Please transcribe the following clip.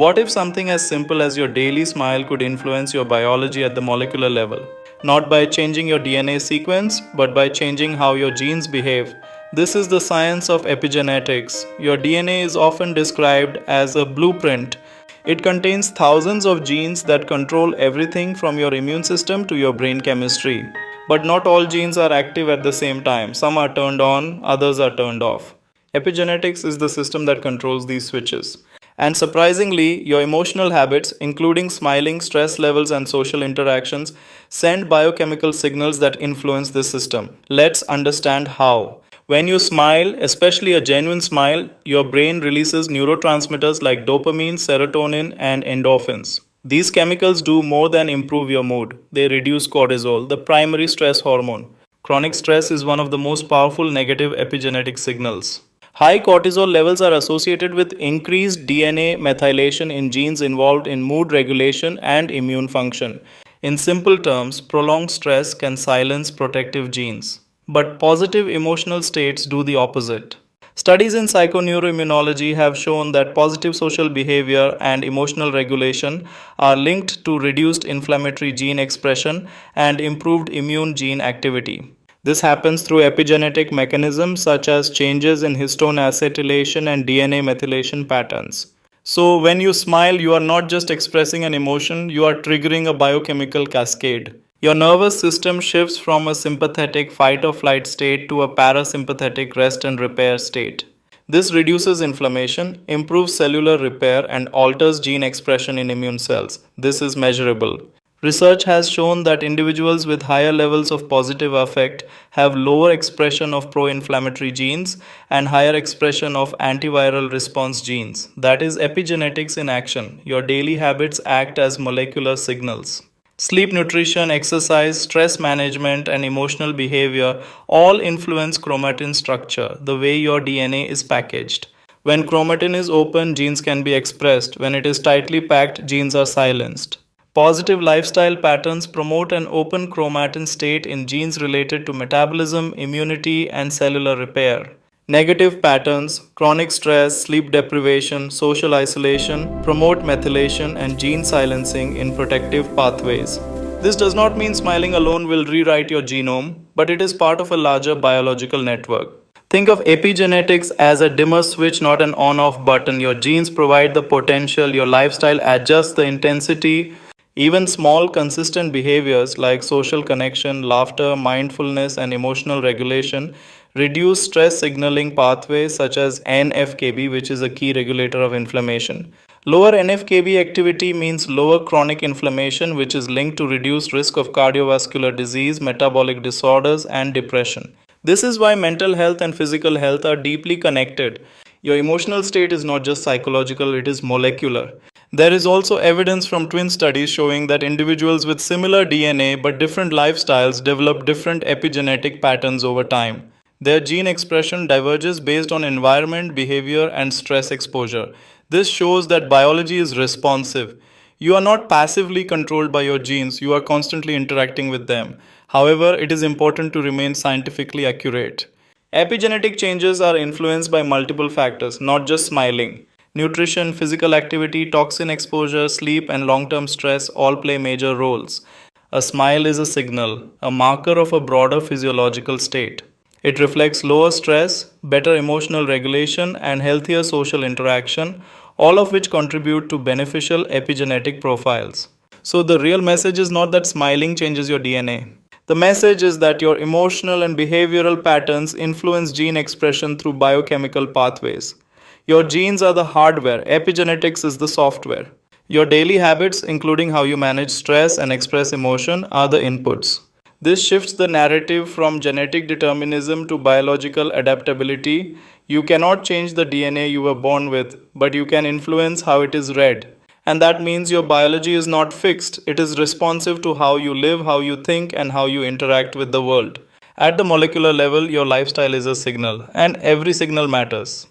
What if something as simple as your daily smile could influence your biology at the molecular level? Not by changing your DNA sequence, but by changing how your genes behave. This is the science of epigenetics. Your DNA is often described as a blueprint. It contains thousands of genes that control everything from your immune system to your brain chemistry. But not all genes are active at the same time. Some are turned on, others are turned off. Epigenetics is the system that controls these switches. And surprisingly, your emotional habits, including smiling, stress levels, and social interactions, send biochemical signals that influence this system. Let's understand how. When you smile, especially a genuine smile, your brain releases neurotransmitters like dopamine, serotonin, and endorphins. These chemicals do more than improve your mood. They reduce cortisol, the primary stress hormone. Chronic stress is one of the most powerful negative epigenetic signals. High cortisol levels are associated with increased DNA methylation in genes involved in mood regulation and immune function. In simple terms, prolonged stress can silence protective genes. But positive emotional states do the opposite. Studies in psychoneuroimmunology have shown that positive social behavior and emotional regulation are linked to reduced inflammatory gene expression and improved immune gene activity. This happens through epigenetic mechanisms such as changes in histone acetylation and DNA methylation patterns. So, when you smile, you are not just expressing an emotion, you are triggering a biochemical cascade. Your nervous system shifts from a sympathetic fight or flight state to a parasympathetic rest and repair state. This reduces inflammation, improves cellular repair, and alters gene expression in immune cells. This is measurable. Research has shown that individuals with higher levels of positive affect have lower expression of pro-inflammatory genes and higher expression of antiviral response genes. That is epigenetics in action. Your daily habits act as molecular signals. Sleep, nutrition, exercise, stress management, and emotional behavior all influence chromatin structure, the way your DNA is packaged. When chromatin is open, genes can be expressed. When it is tightly packed, genes are silenced. Positive lifestyle patterns promote an open chromatin state in genes related to metabolism, immunity, and cellular repair. Negative patterns, chronic stress, sleep deprivation, social isolation, promote methylation and gene silencing in protective pathways. This does not mean smiling alone will rewrite your genome, but it is part of a larger biological network. Think of epigenetics as a dimmer switch, not an on-off button. Your genes provide the potential, your lifestyle adjusts the intensity. Even small, consistent behaviors like social connection, laughter, mindfulness, and emotional regulation reduce stress signaling pathways such as NFkB, which is a key regulator of inflammation. Lower NFkB activity means lower chronic inflammation, which is linked to reduced risk of cardiovascular disease, metabolic disorders, and depression. This is why mental health and physical health are deeply connected. Your emotional state is not just psychological, it is molecular. There is also evidence from twin studies showing that individuals with similar DNA but different lifestyles develop different epigenetic patterns over time. Their gene expression diverges based on environment, behavior, and stress exposure. This shows that biology is responsive. You are not passively controlled by your genes, you are constantly interacting with them. However, it is important to remain scientifically accurate. Epigenetic changes are influenced by multiple factors, not just smiling. Nutrition, physical activity, toxin exposure, sleep, and long-term stress all play major roles. A smile is a signal, a marker of a broader physiological state. It reflects lower stress, better emotional regulation, and healthier social interaction, all of which contribute to beneficial epigenetic profiles. So the real message is not that smiling changes your DNA. The message is that your emotional and behavioral patterns influence gene expression through biochemical pathways. Your genes are the hardware, epigenetics is the software. Your daily habits, including how you manage stress and express emotion, are the inputs. This shifts the narrative from genetic determinism to biological adaptability. You cannot change the DNA you were born with, but you can influence how it is read. And that means your biology is not fixed, it is responsive to how you live, how you think, and how you interact with the world. At the molecular level, your lifestyle is a signal, and every signal matters.